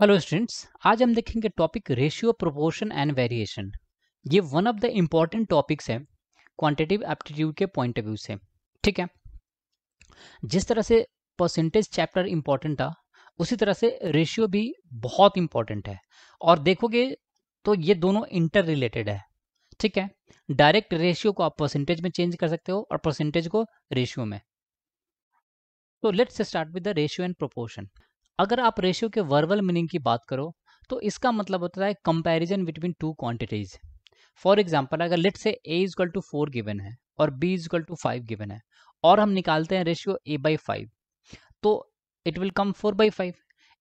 Hello students, आज हम देखेंगे topic ratio, proportion and variation. ये one of the important topics है क्वांटिटेटिव एप्टीट्यूड के पॉइंट ऑफ व्यू से। ठीक है, जिस तरह से परसेंटेज चैप्टर इम्पॉर्टेंट था, उसी तरह से रेशियो भी बहुत इम्पॉर्टेंट है। और देखोगे तो ये दोनों इंटर रिलेटेड है। ठीक है, डायरेक्ट रेशियो को आप परसेंटेज में चेंज कर सकते हो और परसेंटेज को रेशियो में। तो let's start with the ratio and proportion. अगर आप रेशियो के वर्बल मीनिंग की बात करो तो इसका मतलब होता है comparison between two quantities. For example, अगर let say a is equal to 4 given है और b is equal to 5 given है और हम निकालते हैं रेशियो a/5, तो it will come 4/5।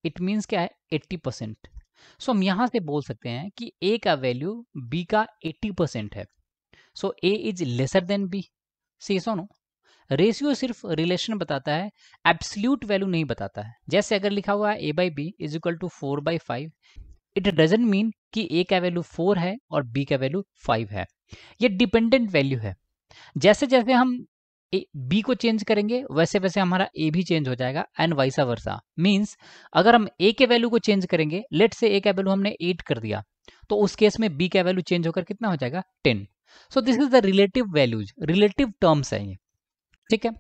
It means क्या है, 80%। सो हम यहाँ से बोल सकते हैं कि a का वैल्यू b का 80% है। So a is lesser than b। See so no, ratio सिर्फ रिलेशन बताता है, एब्सोल्यूट वैल्यू नहीं बताता है। जैसे अगर लिखा हुआ है a/b is equal to 4/5, it doesn't mean कि a का वैल्यू 4 है और b का वैल्यू 5 है। ये डिपेंडेंट वैल्यू है। जैसे जैसे हम b को चेंज करेंगे वैसे वैसे हमारा a भी चेंज हो जाएगा एंड वाइसा वर्सा। मीन्स अगर हम a के वैल्यू को चेंज करेंगे, लेट से a का वैल्यू हमने 8 कर दिया, तो उस केस में b का वैल्यू चेंज होकर कितना हो जाएगा, 10। So this is the relative values, relative terms है ये। ठीक है,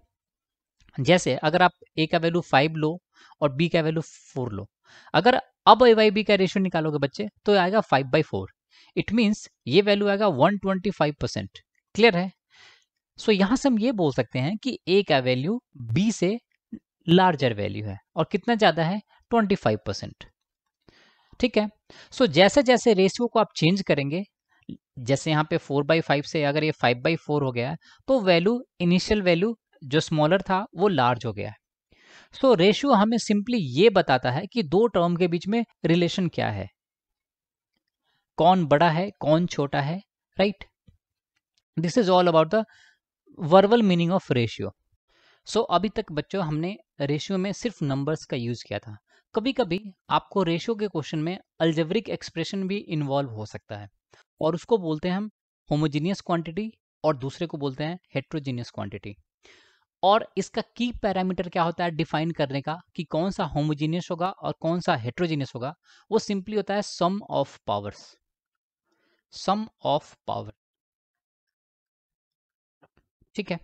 जैसे अगर आप a का वैल्यू 5 लो और b का वैल्यू 4 लो, अगर अब a बाई बी का रेशियो निकालोगे बच्चे तो आएगा 5/4। इट मीन्स ये वैल्यू आएगा 125%। क्लियर है? सो यहां से हम ये बोल सकते हैं कि a का वैल्यू b से लार्जर वैल्यू है और कितना ज्यादा है, 25%। ठीक है, सो जैसे जैसे रेशियो को आप चेंज करेंगे, जैसे यहाँ पे 4/5 से अगर ये 5/4 हो गया है, तो वैल्यू, इनिशियल वैल्यू जो स्मॉलर था वो लार्ज हो गया है। सो रेशियो हमें सिंपली ये बताता है कि दो टर्म के बीच में रिलेशन क्या है, कौन बड़ा है कौन छोटा है। Right, this is all about the verbal meaning of ratio. So अभी तक बच्चों हमने रेशियो में सिर्फ नंबर्स का यूज किया था। कभी कभी आपको रेशियो के क्वेश्चन में अल्जेब्रिक एक्सप्रेशन भी इन्वॉल्व हो सकता है, और उसको बोलते हैं हम होमोजीनियस क्वांटिटी, और दूसरे को बोलते हैं हेट्रोजीनियस क्वांटिटी। और इसका की पैरामीटर क्या होता है डिफाइन करने का कि कौन सा होमोजीनियस होगा और कौन सा हेट्रोजीनियस होगा, वो सिंपली होता है sum of powers. Sum of power. ठीक है,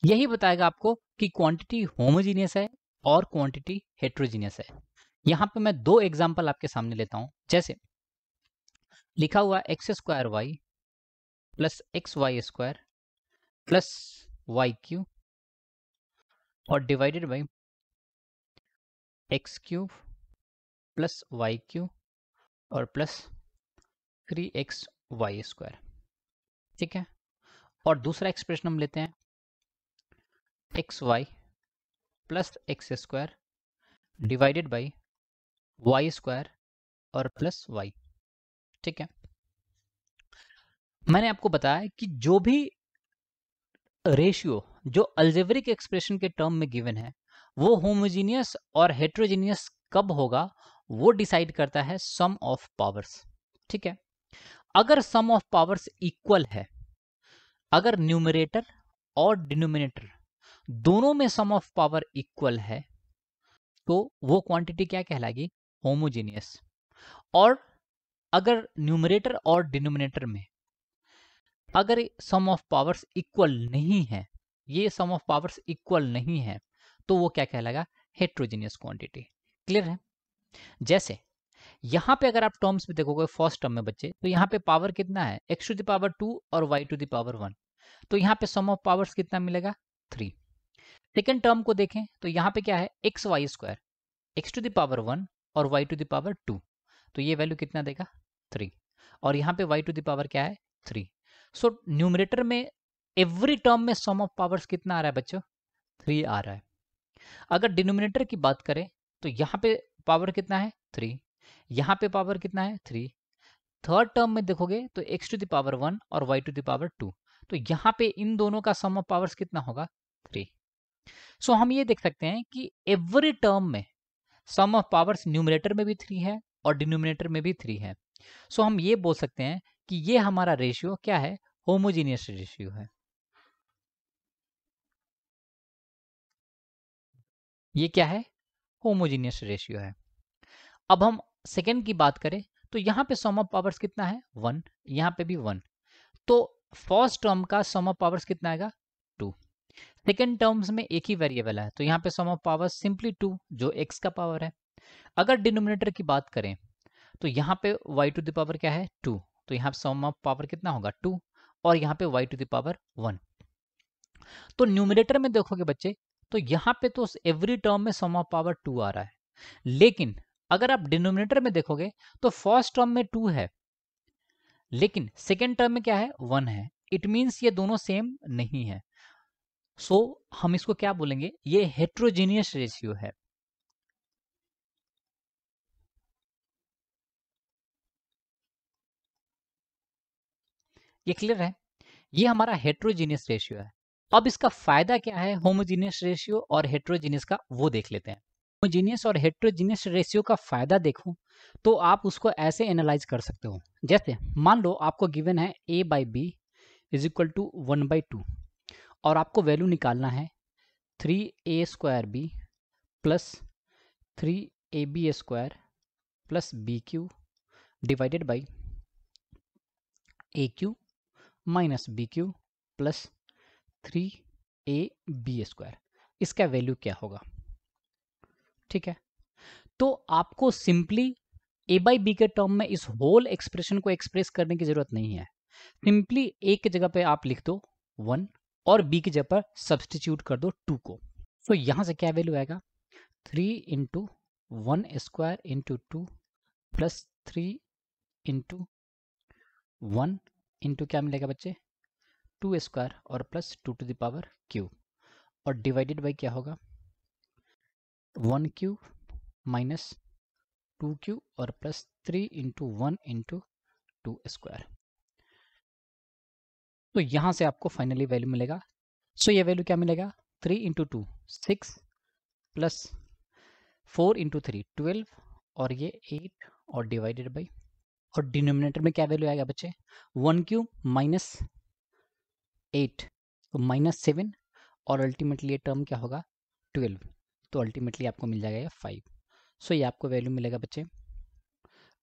यही बताएगा आपको कि क्वांटिटी होमोजीनियस है और क्वांटिटी हेट्रोजीनियस है। यहां पे मैं दो एग्जांपल आपके सामने लेता हूं। जैसे लिखा हुआ x² plus xy² plus y³ और divided by x³ plus y³ और प्लस 3xy²। ठीक है, और दूसरा एक्सप्रेशन हम लेते हैं xy plus x² divided by y² और प्लस y। ठीक है, मैंने आपको बताया कि जो भी रेशियो जो अलजेब्रिक एक्सप्रेशन के टर्म में गिवन है, वो होमोजीनियस और हेट्रोजीनियस कब होगा वो डिसाइड करता है सम ऑफ पावर्स। ठीक है, अगर सम ऑफ पावर्स इक्वल है, अगर न्यूमरेटर और डिनोमिनेटर दोनों में सम ऑफ पावर इक्वल है, तो वो क्वांटिटी क्या कहलाएगी, होमोजीनियस। और अगर न्यूमरेटर और डिनोमिनेटर में अगर सम ऑफ पावर्स इक्वल नहीं है, ये सम ऑफ पावर्स इक्वल नहीं है, तो वो क्या कहलाएगा, हेट्रोजीनियस क्वांटिटी। क्लियर है? जैसे यहां पे अगर आप टर्म्स में देखोगे फर्स्ट टर्म में बच्चे, तो यहाँ पे पावर कितना है, x⁻² और y⁻1। तो यहाँ पे सम ऑफ पावर्स कितना मिलेगा, 3। सेकेंड टर्म को देखें तो यहाँ पे क्या है, xy², x⁻1 और y⁻2। तो ये वैल्यू कितना देगा, 3। और यहाँ पे y⁻ क्या है, 3। सो न्यूमरेटर में एवरी टर्म में सम ऑफ पावर्स कितना आ रहा है बच्चों, 3 आ रहा है। अगर डिनोमिनेटर की बात करें तो यहाँ पे पावर कितना है, 3। यहाँ पे पावर कितना है, 3। थर्ड टर्म में देखोगे तो x⁻1 और y⁻2। तो यहाँ पे इन दोनों का सम ऑफ पावर्स कितना होगा, 3। सो हम ये देख सकते हैं कि एवरी टर्म में सम ऑफ पावर्स न्यूमरेटर में भी 3 है और डिनोमिनेटर में भी 3 है। सो हम ये बोल सकते हैं कि ये हमारा रेशियो क्या है, होमोजीनियस रेशियो है। ये क्या है, होमोजीनियस रेशियो है। अब हम सेकेंड की बात करें तो यहाँ पे सम ऑफ पावर्स कितना है 1, यहाँ पे भी 1, तो फर्स्ट टर्म का सम ऑफ पावर्स कितना आएगा 2। सेकेंड टर्म्स में एक ही वेरिएबल है तो यहाँ पे सम ऑफ पावर्स सिंपली 2 जो x का पावर है। अगर डिनोमिनेटर की बात करें तो यहाँ पे y टू द पावर क्या है 2, तो यहाँ सम ऑफ पावर कितना होगा 2 और यहाँ पे y टू द पावर 1। तो न्यूमिनेटर में देखोगे बच्चे तो यहाँ पे तो एवरी टर्म में सम ऑफ पावर 2 आ रहा है, लेकिन अगर आप डिनोमिनेटर में देखोगे तो फर्स्ट टर्म में 2 है लेकिन सेकेंड टर्म में क्या है 1 है। इट मीन्स ये दोनों सेम नहीं है। सो हम इसको क्या बोलेंगे, ये हेट्रोजीनियस रेशियो है। ये क्लियर है, ये हमारा हेट्रोजीनियस रेशियो है। अब इसका फायदा क्या है होमोजीनियस रेशियो और हेट्रोजीनियस का, वो देख लेते हैं। होमोजीनियस और हेट्रोजीनियस रेशियो का फायदा देखो तो आप उसको ऐसे एनालाइज कर सकते हो, जैसे मान लो आपको गिवन है a by B is equal to 1/2 और आपको वैल्यू निकालना है 3a² b plus 3ab² plus bq divided by aq minus bq plus 3ab²। इसका वैल्यू क्या होगा, ठीक है। तो आपको सिंपली a बाई बी के टर्म में इस होल एक्सप्रेशन को एक्सप्रेस करने की जरूरत नहीं है। सिंपली a की जगह पे आप लिख दो 1 और b की जगह पर सब्सटीट्यूट कर दो 2 को। तो यहां से क्या वैल्यू आएगा 3 into 1² into 2 plus 3 into 1 into क्या मिलेगा बच्चे 2² और plus 2 to the power cube और डिवाइडेड बाई क्या होगा 1 क्यूब माइनस 2 क्यूब और प्लस 3 इंटू 1 इंटू 2²। तो यहां से आपको फाइनली वैल्यू मिलेगा। सो ये वैल्यू क्या मिलेगा 3 इंटू 2 6 प्लस 4 इंटू 3 12 और ये 8 और डिवाइडेड बाई, और डिनोमिनेटर में क्या वैल्यू आएगा बच्चे 1 क्यूब माइनस 8 तो माइनस 7 और अल्टीमेटली ये टर्म क्या होगा 12, तो अल्टीमेटली आपको मिल जाएगा ये 5। सो ये आपको वैल्यू मिलेगा बच्चे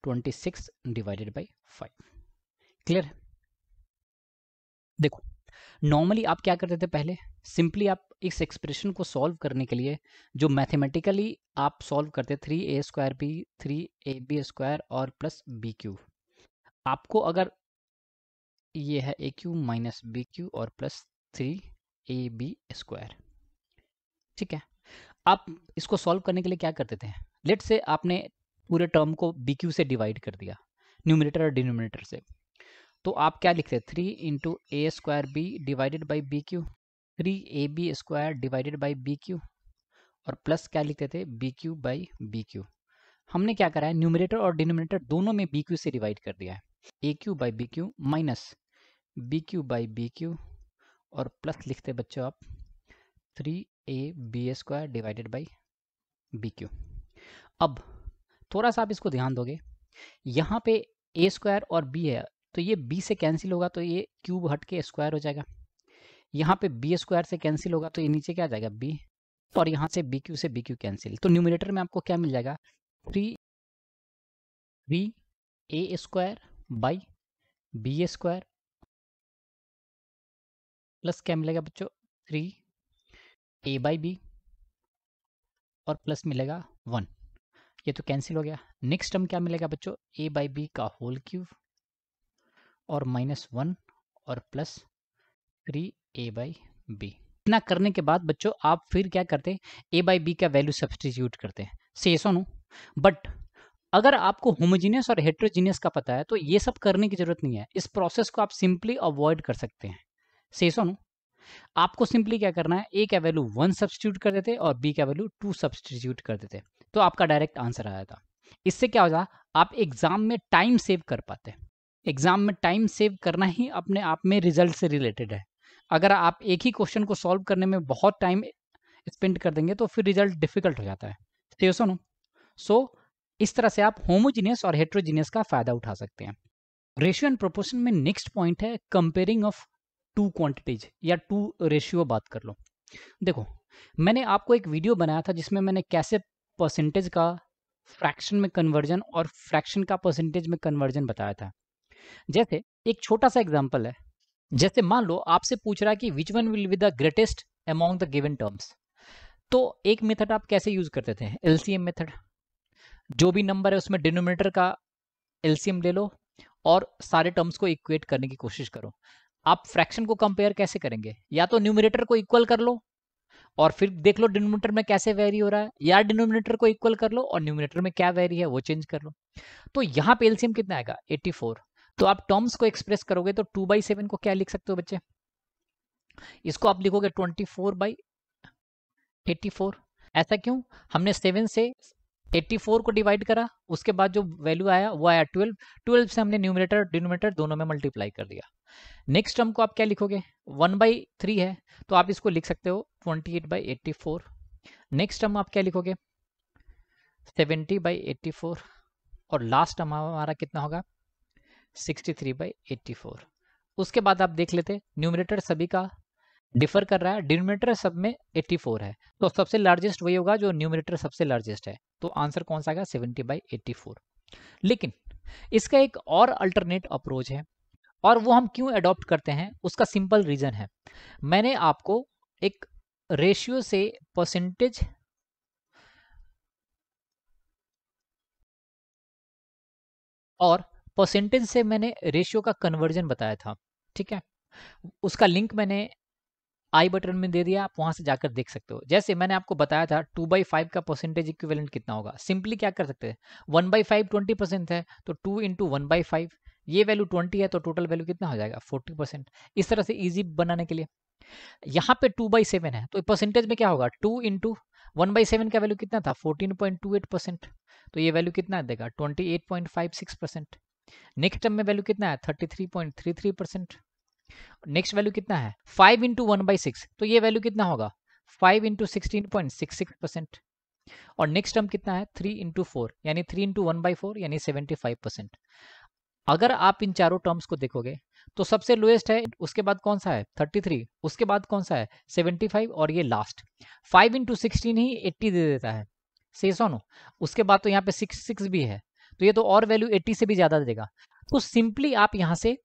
26 डिवाइडेड बाई 5। क्लियर है। देखो नॉर्मली आप क्या करते थे पहले, सिंपली आप इस एक्सप्रेशन को सॉल्व करने के लिए जो मैथमेटिकली आप सॉल्व करते 3a² b 3ab² और प्लस bq, आपको अगर ये है aq माइनस bq और प्लस 3ab², ठीक है। आप इसको सॉल्व करने के लिए क्या करते थे, लेट से आपने पूरे टर्म को bq से डिवाइड कर दिया न्यूमरेटर और डिनोमिनेटर से, तो आप क्या लिखते हैं 3 into a² b divided by bq 3ab² divided by bq और प्लस क्या लिखते थे bq बाई bq। हमने क्या करा है न्यूमरेटर और डिनोमिनेटर दोनों में bq से डिवाइड कर दिया है aq by bq minus bq by bq और प्लस लिखते बच्चों आप 3ab² डिवाइडेड बाई bq। अब थोड़ा सा आप इसको ध्यान दोगे, यहाँ पे a² और b है तो ये b से कैंसिल होगा तो ये क्यूब हट के स्क्वायर हो जाएगा, यहाँ पे b² से कैंसिल होगा तो ये नीचे क्या आ जाएगा b, और यहाँ से bq से bq कैंसिल, तो न्यूमरेटर में आपको क्या मिल जाएगा 3a² बाई b² प्लस क्या मिलेगा बच्चों 3a बाई b और प्लस मिलेगा 1, ये तो कैंसिल हो गया। नेक्स्ट टर्म क्या मिलेगा बच्चों a बाई बी का होल क्यूब और माइनस 1 और प्लस 3a बाई बी। इतना करने के बाद बच्चों आप फिर क्या करते हैं a बाई बी का वैल्यू सब्सटीट्यूट करते हैं, से सुनो। बट अगर आपको होमोजीनियस और हेट्रोजीनियस का पता है तो ये सब करने की जरूरत नहीं है, इस प्रोसेस को आप सिंपली अवॉइड कर सकते हैं। से सुनो, आपको सिंपली क्या करना है a का वैल्यू 1 सब्सटीट्यूट कर देते और b का वैल्यू 2 सब्सटीट्यूट कर देते तो आपका डायरेक्ट आंसर आया था। इससे क्या होगा आप एग्जाम में टाइम सेव कर पाते हैं। एग्जाम में टाइम सेव करना ही अपने आप में रिजल्ट से रिलेटेड है। अगर आप एक ही क्वेश्चन को सॉल्व करने में बहुत टाइम स्पेंड कर देंगे तो फिर रिजल्ट डिफिकल्ट हो जाता है। तो सुनो, सो इस तरह से आप होमोजीनियस और हेट्रोजीनियस का फायदा उठा सकते हैं। रेशियो एंड प्रोपोर्शन में नेक्स्ट पॉइंट है कंपेयरिंग ऑफ टू क्वांटिटीज या टू रेशियो बात कर लो। देखो मैंने आपको एक वीडियो बनाया था जिसमें मैंने कैसे परसेंटेज का फ्रैक्शन में कन्वर्जन और फ्रैक्शन का परसेंटेज में कन्वर्जन बताया था। जैसे एक छोटा सा एग्जांपल है, जैसे मान लो आपसे पूछ रहा है कि which one will be the greatest among the given terms. तो एक मेथड आप कैसे यूज करते थे, एलसीएम मेथड। जो भी नंबर है उसमें डिनोमिनेटर का एलसीएम ले लो और सारे टर्म्स को इक्वेट करने की कोशिश करो। आप फ्रैक्शन को कंपेयर कैसे करेंगे, या तो न्यूमरेटर को इक्वल कर लो और फिर देख लो डिनोमिनेटर में कैसे वेरी हो रहा है, या डिनोमिनेटर को इक्वल कर लो और न्यूमरेटर में क्या वेरी है वो चेंज कर लो। तो यहाँ पे एलसीएम कितना आएगा 84। तो आप टर्म्स को एक्सप्रेस करोगे तो 2/7 को क्या लिख सकते हो बच्चे, इसको आप लिखोगे 24/84। ऐसा क्यों, हमने 7 से 84 को डिवाइड करा, उसके बाद जो वैल्यू आया वो आया 12। 12 से हमने न्यूमरेटर डिनोमिनेटर दोनों में मल्टीप्लाई कर दिया। नेक्स्ट टर्म को आप क्या लिखोगे, 1/3 है तो आप इसको लिख सकते हो 28/84। नेक्स्ट टर्म आप क्या लिखोगे 70/84 और लास्ट टर्म हमारा कितना होगा 63/84। उसके बाद आप देख लेते न्यूमरेटर सभी का डिफर कर रहा है, डिनोमिनेटर सब में 84 है, तो सबसे लार्जेस्ट वही होगा जो न्यूमरेटर सबसे लार्जेस्ट है। तो आंसर कौन सा आएगा 70/84। लेकिन इसका एक और अल्टरनेट अप्रोच है, और वो हम क्यों अडॉप्ट करते हैं उसका सिंपल रीजन है। मैंने आपको एक रेशियो से परसेंटेज और परसेंटेज से मैंने रेशियो का कन्वर्जन बताया था, ठीक है। उसका लिंक मैंने आई बटन में दे दिया, आप वहां से जाकर देख सकते हो। जैसे मैंने आपको बताया था 2/5 का परसेंटेज इक्विवेलेंट कितना होगा, सिंपली क्या कर सकते हैं 1/5 20% है तो 2 इंटू 1/5, ये वैल्यू 20 है तो टोटल वैल्यू कितना हो जाएगा 40%। इस तरह से इजी बनाने के लिए यहाँ पे 2/7 है तो परसेंटेज में क्या होगा 2 इंटू 1/7 का वैल्यू कितना था 14.28%, तो ये वैल्यू कितना देगा 28.56%। नेक्स्ट टर्म में वैल्यू कितना है 33.33%। नेक्स्ट वैल्यू कितना है 5 इंटू 1/6, तो ये वैल्यू कितना होगा 5 इंटू 16.66%। और नेक्स्ट टर्म कितना है 3 इंटू 4 यानी 3 इंटू 1/4 यानी 75%। अगर आप इन चारों टर्म्स को देखोगे तो सबसे लोएस्ट है, उसके बाद कौन सा है 33, उसके बाद कौन सा है 75 और ये लास्ट 5 इंटू 16 ही 80 दे देता है, से सुनो। उसके बाद तो यहाँ पे 6 भी है तो ये तो और वैल्यू 80 से भी ज्यादा देगा। तो सिंपली आप यहाँ से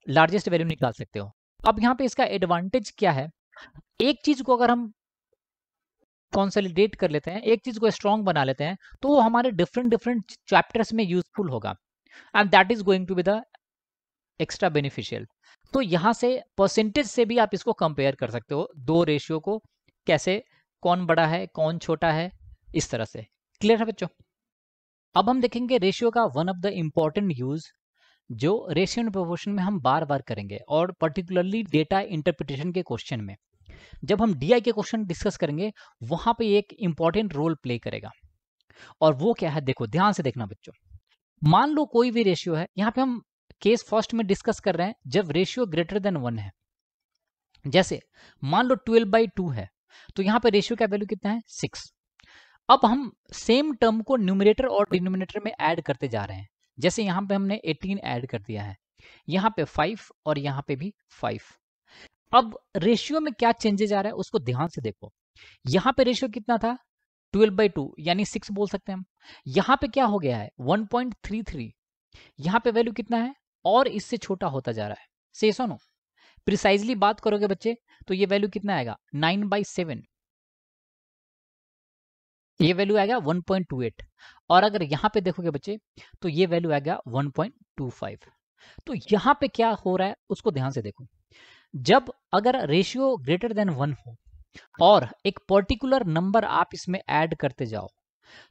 लार्जेस्ट वैल्यू निकाल सकते हो। अब यहाँ पे इसका एडवांटेज क्या है, एक चीज को अगर हम कंसोलिडेट कर लेते हैं, एक चीज को स्ट्रॉन्ग बना लेते हैं, तो वो हमारे डिफरेंट डिफरेंट चैप्टर्स में यूजफुल होगा and that is going to be the extra beneficial. तो यहाँ से परसेंटेज से भी आप इसको कंपेयर कर सकते हो, दो रेशियो को कैसे, कौन बड़ा है कौन छोटा है, इस तरह से। क्लियर है बच्चों। अब हम देखेंगे रेशियो का one of the important use जो रेशियो एंड प्रोपोर्शन में हम बार बार करेंगे, और पर्टिकुलरली डेटा इंटरप्रिटेशन के क्वेश्चन में जब हम डीआई के क्वेश्चन डिस्कस करेंगे वहां पे एक इंपॉर्टेंट रोल प्ले करेगा। और वो क्या है, देखो ध्यान से देखना बच्चों। मान लो कोई भी रेशियो है, यहाँ पे हम केस फर्स्ट में डिस्कस कर रहे हैं जब रेशियो ग्रेटर देन 1 है। जैसे मान लो 12/2 है तो यहाँ पे रेशियो का वैल्यू कितना है 6। अब हम सेम टर्म को न्यूमरेटर और डिनोमिनेटर में ऐड करते जा रहे हैं। जैसे यहाँ पे हमने 18 ऐड कर दिया है, यहाँ पे 5 और यहाँ पे भी 5। अब रेशियो में क्या चेंजेस आ रहा है उसको ध्यान से देखो। यहाँ पे रेशियो कितना था 12/2 यानी 6 बोल सकते हैं हम। यहाँ पे क्या हो गया है 1.33, यहाँ पे वैल्यू कितना है और इससे छोटा होता जा रहा है। से सुनो, प्रिसाइजली बात करोगे बच्चे तो ये वैल्यू कितना आएगा 9/7, ये वैल्यू आएगा 1.28। और अगर यहाँ पे देखोगे बच्चे तो ये वैल्यू आएगा 1.25। तो यहाँ पे क्या हो रहा है उसको ध्यान से देखो। जब अगर रेशियो ग्रेटर देन 1 हो और एक पर्टिकुलर नंबर आप इसमें ऐड करते जाओ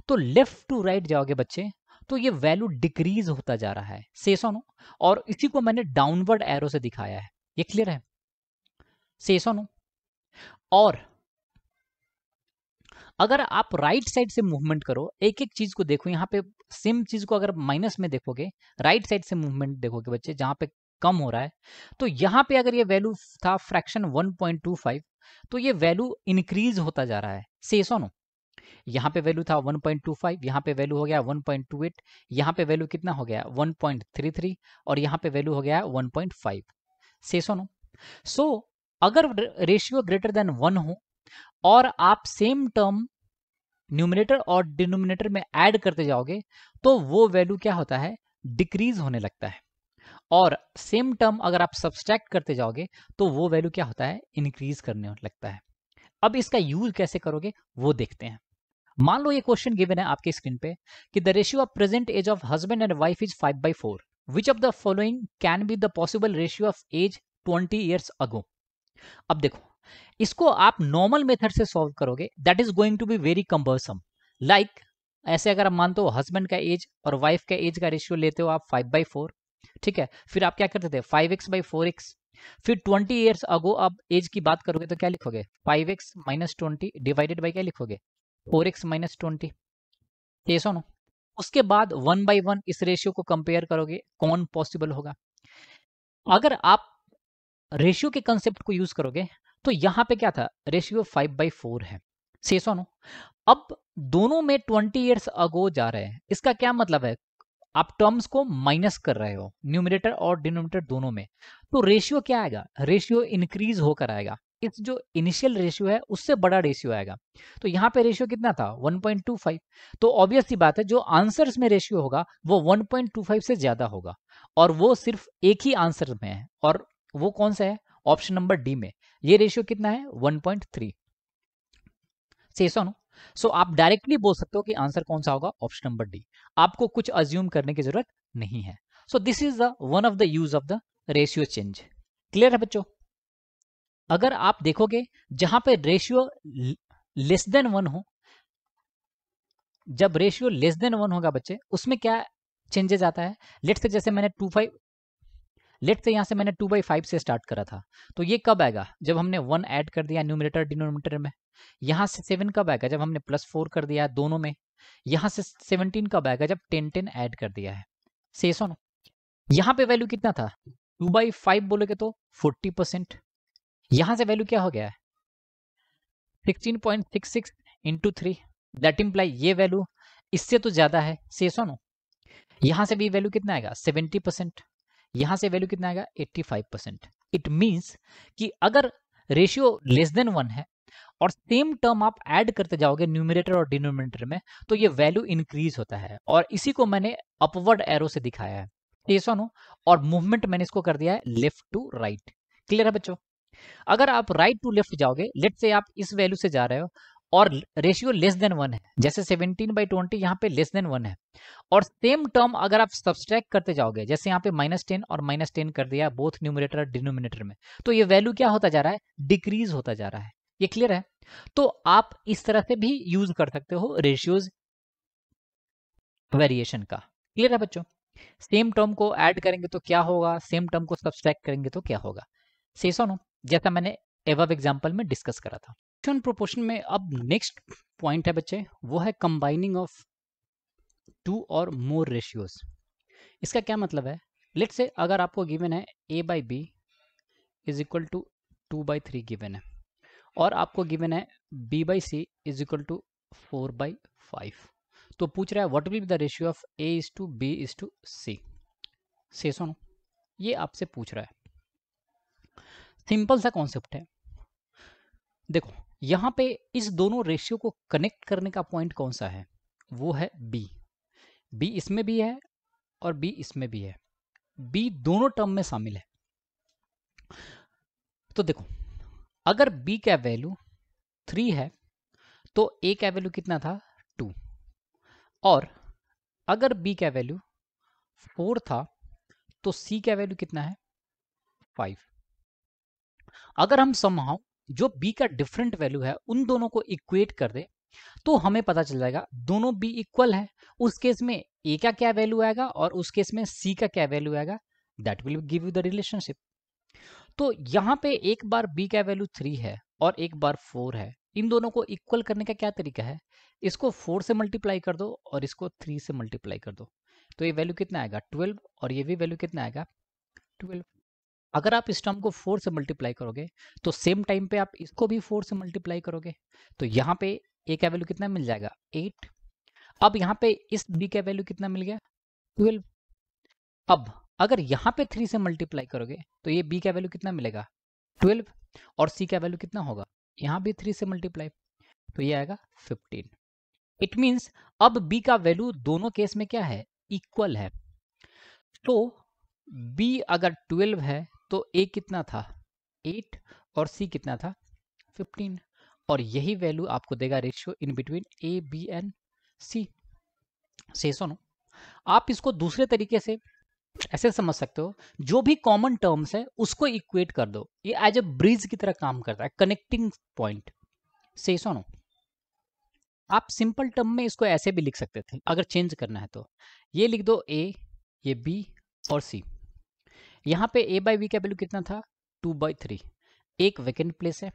तो लेफ्ट टू राइट जाओगे बच्चे तो ये वैल्यू डिक्रीज होता जा रहा है। से सुनो, और इसी को मैंने डाउनवर्ड एरो से दिखाया है, ये क्लियर है। से सुनो, और अगर आप राइट साइड से मूवमेंट करो, एक एक चीज को देखो, यहाँ पे सेम चीज को अगर माइनस में देखोगे, राइट साइड से मूवमेंट देखोगे बच्चे जहां पे कम हो रहा है, तो यहाँ पे अगर ये वैल्यू था फ्रैक्शन 1.25 तो ये वैल्यू इंक्रीज होता जा रहा है। से सुनो, यहाँ पे वैल्यू था 1.25, यहाँ पे वैल्यू हो गया 1.28, यहाँ पे वैल्यू कितना हो गया 1.33 और यहाँ पे वैल्यू हो गया 1.5। से सुनो, सो अगर रेशियो ग्रेटर देन 1 हो और आप सेम टर्म न्यूमरेटर और डिनोमिनेटर में ऐड करते जाओगे तो वो वैल्यू क्या होता है, डिक्रीज होने लगता है। और सेम टर्म अगर आप सब्सट्रैक्ट करते जाओगे तो वो वैल्यू क्या होता है, इंक्रीज करने लगता है। अब इसका यूज कैसे करोगे वो देखते हैं। मान लो ये क्वेश्चन गिवन है आपके स्क्रीन पे कि the ratio of present age of husband and wife is 5/4, which of the following can be the possible ratio of age 20 years ago. अब देखो, इसको आप नॉर्मल मेथड से सॉल्व करोगे, that is going to be very cumbersome. Like ऐसे अगर आप मानते हो हस्बैंड का एज और वाइफ का एज का रेशियो लेते हो आप 5/4, ठीक है, फिर आप क्या करते थे 5x/4x, फिर 20 ईयर्स अगो आप एज की बात करोगे तो क्या लिखोगे 5x - 20 डिवाइडेड बाई क्या लिखोगे 4x - 20, ये सुनो। उसके बाद 1/1 इस रेशियो को कंपेयर करोगे, कौन पॉसिबल होगा। अगर आप रेशियो के कंसेप्ट को यूज करोगे तो यहां पे क्या था, रेशियो 5/4 है, से सुनो। अब दोनों में 20 ईयर्स अगो जा रहे हैं, इसका क्या मतलब है, आप टर्म्स को माइनस कर रहे हो न्यूमरेटर और डिनोमिनेटर दोनों में, तो रेशियो क्या आएगा, रेशियो इंक्रीज होकर आएगा। इस जो इनिशियल रेशियो है उससे बड़ा रेशियो आएगा। तो यहाँ पे रेशियो कितना था 1.25, तो ऑब्वियस सी बात है जो आंसर्स में रेशियो होगा वो 1.25 से ज्यादा होगा, और वो सिर्फ एक ही आंसर में है, और वो कौन सा है, ऑप्शन नंबर डी में। ये रेशियो कितना है 1.3, से सुनो। सो आप डायरेक्टली बोल सकते हो कि आंसर कौन सा होगा, ऑप्शन नंबर डी। आपको कुछ अज्यूम करने की जरूरत नहीं है। So this is the one of the use of the ratio change. Clear है बच्चों। अगर आप देखोगे जहां पे रेशियो लेस देन 1 हो, जब रेशियो लेस देन 1 होगा बच्चे, उसमें क्या चेंजेस आता है। लेट्स से जैसे मैंने 2/5, लेट्स से यहाँ से मैंने 2/5 से स्टार्ट करा था, तो ये कब आएगा जब हमने 1 ऐड कर दिया न्यूमरेटर डिनोमिनेटर में। यहाँ से 7 कब आएगा जब हमने +4 कर दिया दोनों में। यहाँ से 17 कब आएगा जब 10 ऐड कर दिया है। से सुनो, यहाँ पे वैल्यू कितना था 2/5 बोलोगे तो 40%। यहाँ से वैल्यू क्या हो गया है 16.66 इंटू 3, दैट इम्प्लाई ये वैल्यू इससे तो ज्यादा है। से सुनो, यहाँ से भी वैल्यू कितना आएगा 70%, यहाँ से वैल्यू कितना आएगा 85%। इट मीन्स कि अगर रेशियो लेस देन 1 है और सेम टर्म आप ऐड करते जाओगे न्यूमरेटर और डिनोमिनेटर में, तो ये वैल्यू इंक्रीज होता है, और इसी को मैंने अपवर्ड एरो से दिखाया है। ये सुनो, और मूवमेंट मैंने इसको कर दिया है लेफ्ट टू राइट। क्लियर है बच्चों। अगर आप राइट टू लेफ्ट जाओगे, लेट से आप इस वैल्यू से जा रहे हो और रेशियो लेस देन 1 है, जैसे 17/20 यहाँ पे लेस देन 1 है, और सेम टर्म अगर आप सब्सट्रैक्ट करते जाओगे, जैसे यहाँ पे -10 और -10 कर दिया बोथ न्यूमरेटर और डिनोमिनेटर में, तो ये वैल्यू क्या होता जा रहा है, डिक्रीज होता जा रहा है। ये क्लियर है। तो आप इस तरह से भी यूज कर सकते हो रेशियोज वेरिएशन का। क्लियर है बच्चों। सेम टर्म को ऐड करेंगे तो क्या होगा, सेम टर्म को सब्सट्रैक्ट करेंगे तो क्या होगा। से सुनो, जैसा मैंने एवब एग्जांपल में डिस्कस करा था। प्रोपोर्शन में अब नेक्स्ट पॉइंट है बच्चे, वो है कंबाइनिंग ऑफ 2 और मोर रेशियोज। इसका क्या मतलब है, लेट्स से अगर आपको गिवन है a/b is equal to 2/3 given है, और आपको गिवन है b/c इज इक्वल टू 4/5, तो पूछ रहा है what will be the ratio of a:b:c। से सुनो, ये आपसे पूछ रहा है। सिंपल सा कॉन्सेप्ट है। देखो यहां पे इस दोनों रेशियो को कनेक्ट करने का पॉइंट कौन सा है, वो है b। b इसमें भी है और b इसमें भी है, b दोनों टर्म में शामिल है। तो देखो, अगर b का वैल्यू 3 है तो a का वैल्यू कितना था 2, और अगर b का वैल्यू 4 था तो c का वैल्यू कितना है 5। अगर हम समहाउ जो b का डिफरेंट वैल्यू है उन दोनों को इक्वेट कर दे तो हमें पता चल जाएगा दोनों b इक्वल है। उस केस में a का क्या वैल्यू आएगा और उस केस में c का क्या वैल्यू आएगा, that will give you the relationship. तो यहाँ पे एक बार b का वैल्यू 3 है और एक बार 4 है, इन दोनों को इक्वल करने का क्या तरीका है, इसको 4 से मल्टीप्लाई कर दो और इसको 3 से मल्टीप्लाई कर दो, तो ये वैल्यू कितना आएगा 12, और ये भी वैल्यू कितना आएगा 12। अगर आप इस टर्म को 4 से मल्टीप्लाई करोगे तो सेम टाइम पे आप इसको भी 4 से मल्टीप्लाई करोगे, तो यहाँ पे a का वैल्यू कितना मिल जाएगा 8। अब यहाँ पे इस b का वैल्यू कितना मिल गया 12। अब अगर यहाँ पे 3 से मल्टीप्लाई करोगे तो ये b का वैल्यू कितना मिलेगा 12, और c का वैल्यू कितना होगा यहाँ भी 3 से मल्टीप्लाई, तो ये आएगा 15। इट मीन्स अब बी का वैल्यू दोनों केस में क्या है, इक्वल है। तो बी अगर 12 है तो ए कितना था 8 और सी कितना था 15, और यही वैल्यू आपको देगा ratio in between A B and C. So सुनो, आप इसको दूसरे तरीके से ऐसे समझ सकते हो, जो भी कॉमन टर्म्स है उसको इक्वेट कर दो, ये एज अ ब्रिज की तरह काम करता है, कनेक्टिंग पॉइंट। से सुनो, आप सिंपल टर्म में इसको ऐसे भी लिख सकते थे, अगर चेंज करना है तो ये लिख दो ए, ये बी और सी। यहाँ पे ए बाई बी का वैल्यू कितना था 2/3, एक वैकेंट प्लेस है,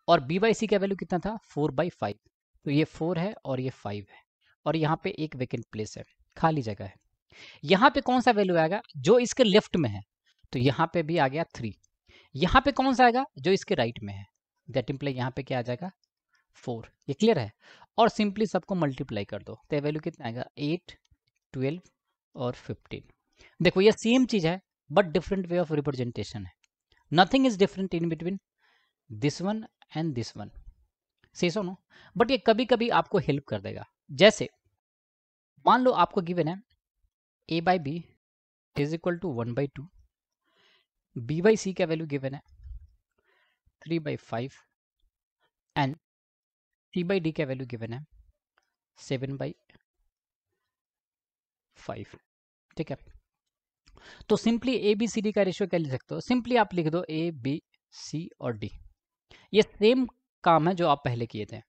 और बी बाई सी का वैल्यू कितना था 4/5, तो ये 4 है और ये 5 है, और यहाँ पे एक वैकेंट प्लेस है, खाली जगह है। यहाँ पे कौन सा वैल्यू आएगा जो इसके लेफ्ट में है, तो यहाँ पे भी आ गया 3। यहाँ पे कौन सा आएगा जो इसके राइट में है, दैट इम्प्लाई यहाँ पे क्या आ जाएगा 4। ये क्लियर है, और सिंपली सबको मल्टीप्लाई कर दो, तो वैल्यू कितना आएगा 8, 12 और 15। देखो ये सेम चीज है but different way of representation है, nothing is different in between this one and this one. So सुनो, बट ये कभी कभी आपको हेल्प कर देगा। जैसे मान लो आपको गिवन है a by B is equal to 1/2, b by C का वैल्यू गिवन है 3/5 एंड c बाई डी का वैल्यू गिवन है 7/5। ठीक है, तो simply A B C D का रेशियो क्या लिख सकते हो, सिंपली आप लिख दो ए बी सी और डी। ये सेम काम है जो आप पहले किए थे,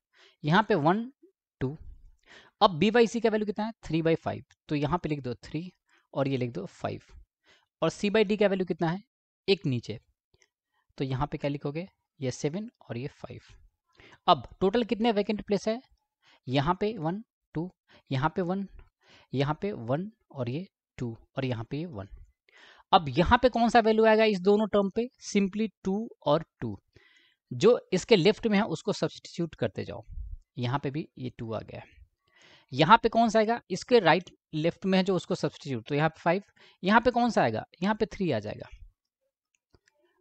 यहाँ पे 1 2, अब b बाई सी का वैल्यू कितना है 3/5, तो यहाँ पे लिख दो 3 और ये लिख दो 5, और c बाई डी का वैल्यू कितना है एक नीचे, तो यहाँ पे क्या लिखोगे ये 7 और ये 5। अब टोटल कितने वैकेंट प्लेस है, यहाँ पे 1 2, यहाँ पे 1, यहाँ पे 1 और ये 2, और यहाँ पे ये 1। अब यहाँ पे कौन सा वैल्यू आएगा इस दोनों टर्म पे, सिंपली 2 और 2, जो इसके लेफ्ट में है उसको सब्सटीट्यूट करते जाओ, यहाँ पे भी ये 2 आ गया है। यहाँ पे कौन सा आएगा इसके राइट लेफ्ट में है जो उसको सब्सटीट्यूट, तो यहाँ पे 5, यहाँ पे कौन सा आएगा यहाँ पे 3 आ जाएगा,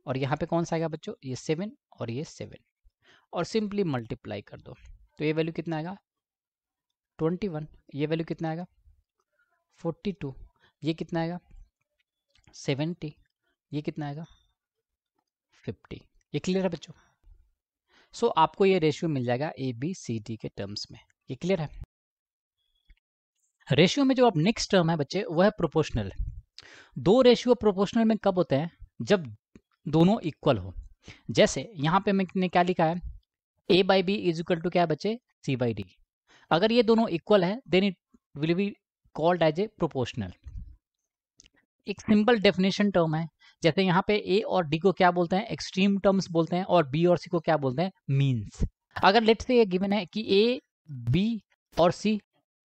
और यहाँ पे कौन सा आएगा बच्चों ये 7 और ये 7, और सिंपली मल्टीप्लाई कर दो, तो ये वैल्यू कितना आएगा 21, ये वैल्यू कितना आएगा 42, ये कितना आएगा 70, ये कितना आएगा 50। ये क्लियर है बच्चों? सो आपको ये रेशियो मिल जाएगा ए बी सी डी के टर्म्स में। ये क्लियर है? रेशियो में जो अब नेक्स्ट टर्म है बच्चे वो है प्रोपोर्शनल। दो रेशियो प्रोपोर्शनल में कब होते हैं, जब दोनों इक्वल हो। जैसे यहाँ पे मैंने क्या लिखा है a by B is equal to क्या है बच्चे c बाई डी। अगर ये दोनों इक्वल है then it will be called as a proportional. एक सिंपल डेफिनेशन टर्म है, जैसे यहाँ पे a और d को क्या बोलते हैं एक्सट्रीम टर्म्स बोलते हैं, और b और c को क्या बोलते हैं मीन्स। अगर लेट्स से ये गिवन है कि a b और c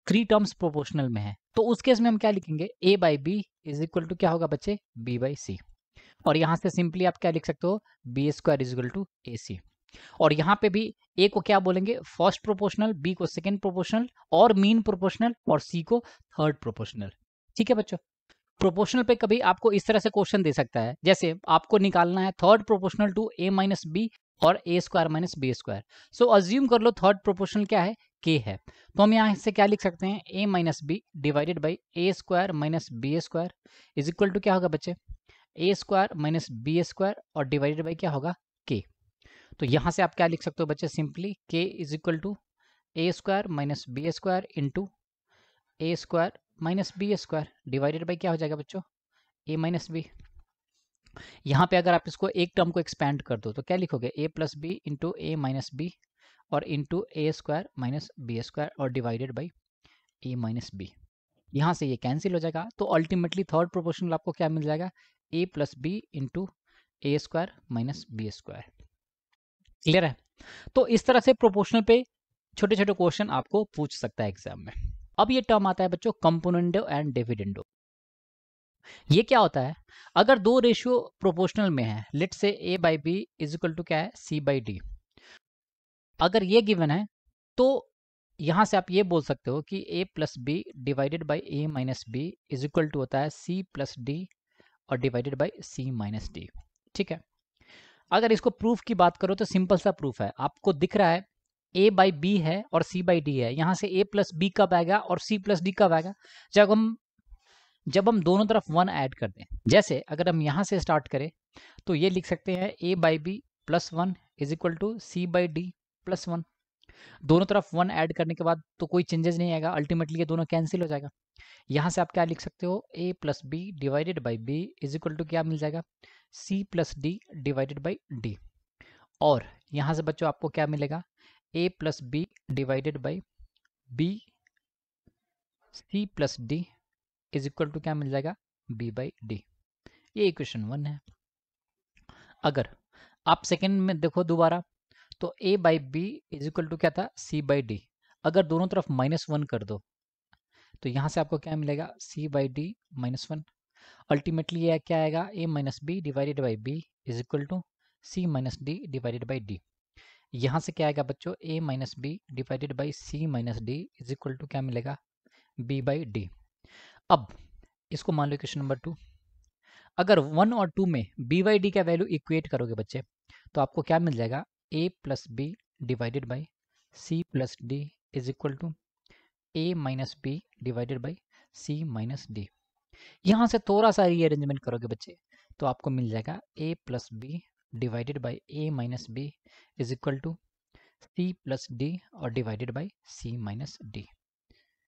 3 टर्म्स प्रोपोर्शनल में है, तो उस केस में हम क्या लिखेंगे a by B is equal to क्या होगा बच्चे b बाई सी, और यहाँ से सिंपली आप क्या लिख सकते हो B square is equal to A C. और यहाँ पे भी ए को क्या बोलेंगे फर्स्ट प्रोपोर्शनल, बी को सेकंड प्रोपोर्शनल, और मीन प्रोपोर्शनल, और सी को थर्ड प्रोपोर्शनल। ठीक है बच्चों, प्रोपोर्शनल पे कभी आपको इस तरह से क्वेश्चन दे सकता है, जैसे आपको निकालना है third proportional to A minus B और A square minus B square. So assume कर लो थर्ड प्रोपोर्शनल क्या है के है, तो हम यहाँ से क्या लिख सकते हैं A minus B divided by A square minus B square is equal to क्या होगा बच्चे A square minus B square और डिवाइडेड बाई क्या होगा के। तो यहाँ से आप क्या लिख सकते हो बच्चे simply K is equal to A square minus B square into A square minus B square divided by क्या हो जाएगा बच्चों ए माइनस बी। यहाँ पे अगर आप इसको एक टर्म को एक्सपैंड कर दो तो क्या लिखोगे A plus B into A minus B और into A square minus B square और divided by A minus B. यहाँ से ये कैंसिल हो जाएगा, तो अल्टीमेटली थर्ड प्रोपोर्शनल आपको क्या मिल जाएगा A plus B into A square minus B square. Clear है? तो इस तरह से प्रोपोर्शनल पे छोटे छोटे क्वेश्चन आपको पूछ सकता है एग्जाम में। अब ये टर्म आता है बच्चों कंपोनेंडो एंड डिविडेंडो। ये क्या होता है, अगर दो रेशियो प्रोपोर्शनल में है, let's say A by B is equal to क्या है सी बाई डी, अगर ये गिवन है तो यहां से आप ये बोल सकते हो कि a plus B divided by A minus B is equal to होता है c प्लस डी और divided by c minus D. ठीक है, अगर इसको प्रूफ की बात करो तो सिंपल सा प्रूफ है, आपको दिख रहा है ए बाई बी है और सी बाई डी है, यहाँ से ए प्लस बी कब आएगा और सी प्लस डी कब आएगा? जब हम दोनों तरफ 1 ऐड कर दें। जैसे अगर हम यहाँ से स्टार्ट करें तो ये लिख सकते हैं A by B plus 1 is equal to C by D plus 1। दोनों तरफ 1 ऐड करने के बाद तो कोई चेंजेस नहीं आएगा, अल्टीमेटली ये दोनों कैंसिल हो जाएगा। यहाँ से आप क्या लिख सकते हो, a plus B divided by B is equal to क्या मिल जाएगा, c plus D divided by D. और यहाँ से बच्चों आपको क्या मिलेगा, a plus B divided by B C plus D is equal to क्या मिल जाएगा, b बाई डी। ये इक्वेशन 1 है। अगर आप सेकेंड में देखो दोबारा तो a by B is equal to क्या था, c बाई डी। अगर दोनों तरफ -1 कर दो तो यहाँ से आपको क्या मिलेगा, c बाई डी -1। अल्टीमेटली ये क्या आएगा, a minus B divided by B is equal to C minus D divided by D. यहाँ से क्या आएगा बच्चों, a minus B divided by C minus D is equal to क्या मिलेगा, b बाई डी। अब इसको मान लो क्वेश्चन नंबर 2। अगर 1 और 2 में b बाई डी का वैल्यू इक्वेट करोगे बच्चे तो आपको क्या मिल जाएगा, a plus B divided by C plus D is equal to a minus B divided by C minus D. यहाँ से थोड़ा सा रीअरेंजमेंट करोगे बच्चे तो आपको मिल जाएगा a plus B divided by a minus B is equal to C plus D और divided by C minus D.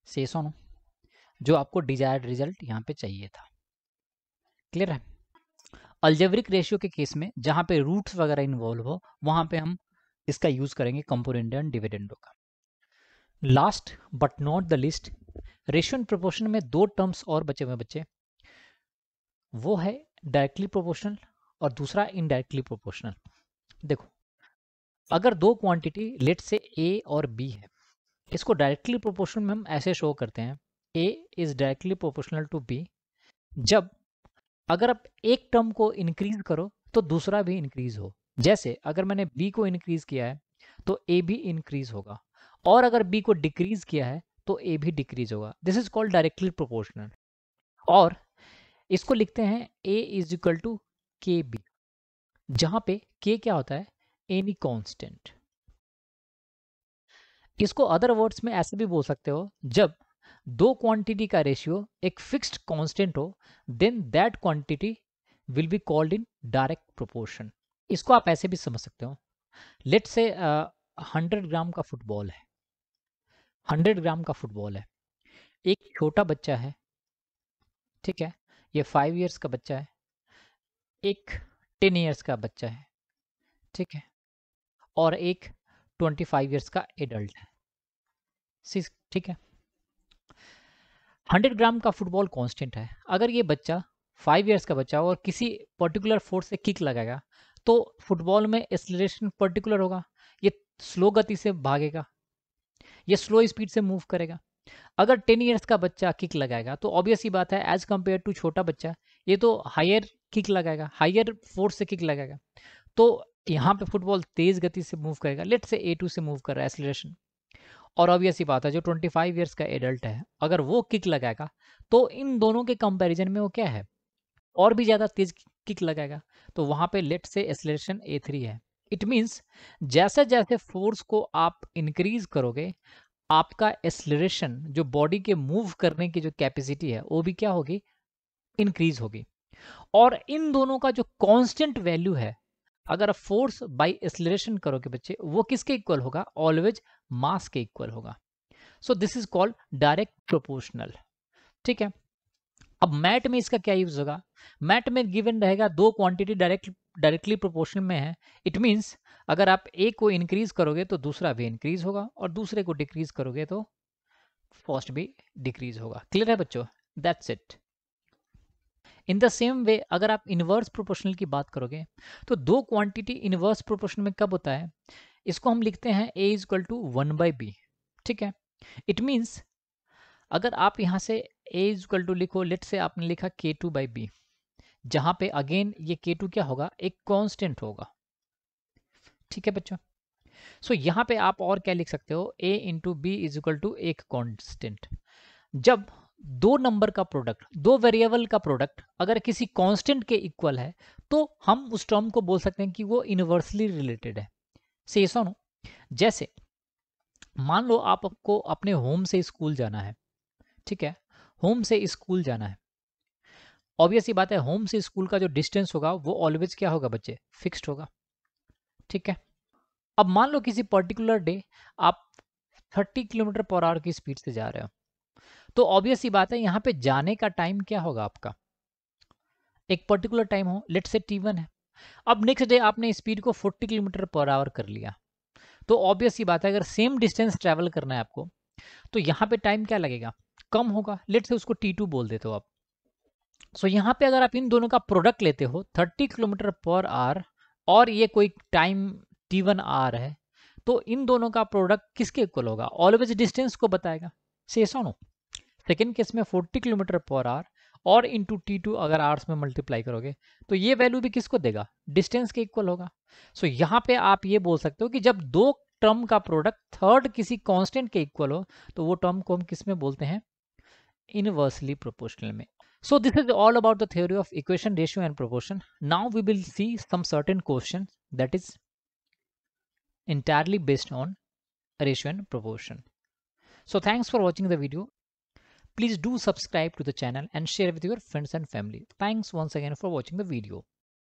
So सुनो, जो आपको डिजायर्ड रिजल्ट यहाँ पे चाहिए था। क्लियर है? अलजेब्रिक रेशियो के केस में जहाँ पे रूट्स वगैरह इन्वॉल्व हो वहाँ पे हम इसका यूज करेंगे कंपोनेंट एंड डिविडेंडो का। Last but not the list, ratio and proportion में 2 टर्म्स और बचे हुए बच्चे, वो है डायरेक्टली प्रोपोर्शनल और दूसरा इनडायरेक्टली प्रोपोर्शनल। देखो अगर 2 क्वांटिटी लेट से a और b है, इसको डायरेक्टली प्रोपोर्शनल में हम ऐसे शो करते हैं, a is directly proportional to b जब अगर आप एक टर्म को इंक्रीज करो तो दूसरा भी इंक्रीज हो। जैसे अगर मैंने b को इंक्रीज किया है तो a भी इंक्रीज होगा, और अगर b को डिक्रीज किया है तो a भी डिक्रीज होगा। This is called directly proportional. और इसको लिखते हैं a इज इक्वल टू के बी, जहां पे k क्या होता है, एनी कांस्टेंट। इसको अदर वर्ड्स में ऐसे भी बोल सकते हो, जब 2 क्वांटिटी का रेशियो एक फिक्स्ड कांस्टेंट हो then that quantity will be called in direct proportion. इसको आप ऐसे भी समझ सकते हो, लेट्स से 100 ग्राम का फुटबॉल है, 100 ग्राम का फुटबॉल है, एक छोटा बच्चा है, ठीक है, ये 5 इयर्स का बच्चा है, एक 10 इयर्स का बच्चा है, ठीक है, और एक 25 इयर्स का एडल्ट है, ठीक है। 100 ग्राम का फुटबॉल कांस्टेंट है। अगर ये बच्चा 5 इयर्स का बच्चा और किसी पर्टिकुलर फोर्स से किक लगाएगा तो फुटबॉल में एक्सीलरेशन पर्टिकुलर होगा, ये स्लो गति से भागेगा, ये स्लो स्पीड से मूव करेगा। अगर 10 इयर्स का बच्चा किक लगाएगा तो ऑब्वियस ही बात है, एज कंपेयर टू छोटा बच्चा ये तो हायर किक लगाएगा, हायर फोर्स से किक लगाएगा, तो यहाँ पे फुटबॉल तेज गति से मूव करेगा, लेट से A2 से मूव कर रहा है एक्सीलरेशन। और ऑब्वियस ही बात है, जो 25 इयर्स का एडल्ट है अगर वो किक लगाएगा तो इन दोनों के कंपैरिजन में वो क्या है, और भी ज़्यादा तेज किक लगाएगा, तो वहाँ पे लेट से एक्सीलरेशन A3 है। इट मीन्स जैसे जैसे फोर्स को आप इंक्रीज करोगे आपका एक्सीलरेशन, जो बॉडी के मूव करने की जो कैपेसिटी है वो भी क्या होगी, इंक्रीज होगी। और इन दोनों का जो कांस्टेंट वैल्यू है, अगर आप फोर्स बाय एक्सीलरेशन करोगे बच्चे, वो किसके इक्वल होगा, ऑलवेज मास के इक्वल होगा। So this is called direct proportional. ठीक है, अब मैथ में इसका क्या यूज होगा, मैथ में गिवन रहेगा 2 क्वांटिटी डायरेक्टली प्रोपोर्शनल में है। इट मीन्स अगर आप एक को इंक्रीज करोगे तो दूसरा भी इंक्रीज होगा, और दूसरे को डिक्रीज करोगे तो फर्स्ट भी डिक्रीज होगा। क्लियर है बच्चों? That's it. In the same way अगर आप इनवर्स प्रोपोर्शनल की बात करोगे तो 2 क्वांटिटी इनवर्स प्रोपोर्शनल में कब होता है, इसको हम लिखते हैं a is equal to 1/b। ठीक है, इट मीन्स अगर आप यहाँ से a इज इक्वल टू लिखो, लेट से आपने लिखा k2/b, जहाँ पे अगेन ये k2 क्या होगा, एक कांस्टेंट होगा। ठीक है बच्चों, सो यहाँ पे आप और क्या लिख सकते हो, a into B is equal to एक कांस्टेंट। जब 2 नंबर का प्रोडक्ट, 2 वेरिएबल का प्रोडक्ट अगर किसी कांस्टेंट के इक्वल है तो हम उस टर्म को बोल सकते हैं कि वो इनवर्सली रिलेटेड है। से सुनो, जैसे मान लो आपको अपने होम से स्कूल जाना है, ठीक है, होम से स्कूल जाना है। ऑब्वियस सी बात है, होम से स्कूल का जो डिस्टेंस होगा वो ऑलवेज क्या होगा बच्चे, फिक्स्ड होगा, ठीक है। अब मान लो किसी पर्टिकुलर डे आप 30 किलोमीटर पर आवर की स्पीड से जा रहे हो, तो ऑब्वियस सी बात है यहाँ पे जाने का टाइम क्या होगा आपका, एक पर्टिकुलर टाइम हो, लेट्स से T1 है। अब नेक्स्ट डे आपने स्पीड को 40 किलोमीटर पर आवर कर लिया, तो ऑब्वियस सी बात है अगर सेम डिस्टेंस ट्रैवल करना है आपको, तो यहाँ पे टाइम क्या लगेगा, कम होगा, लेट्स से उसको T2 बोल देते हो आप। सो यहाँ पे अगर आप इन दोनों का प्रोडक्ट लेते हो 30 किलोमीटर पर आवर और ये कोई टाइम T1 आ रहा है, तो इन दोनों का प्रोडक्ट किसके इक्वल होगा, ऑलवेज डिस्टेंस को बताएगा। से नो, सेकेंड केस में 40 किलोमीटर पर आवर और इंटू T2 अगर आवर्स में मल्टीप्लाई करोगे तो ये वैल्यू भी किसको देगा, डिस्टेंस के इक्वल होगा। सो यहाँ पे आप ये बोल सकते हो कि जब दो टर्म का प्रोडक्ट थर्ड किसी कांस्टेंट के इक्वल हो तो वो टर्म को हम किस में बोलते हैं, इनवर्सली प्रोपोर्शनल में। So this is all about the theory of equation, ratio and proportion. Now we will see some certain questions that is entirely based on ratio and proportion. So thanks for watching the video. Please do subscribe to the channel and share with your friends and family. Thanks once again for watching the video.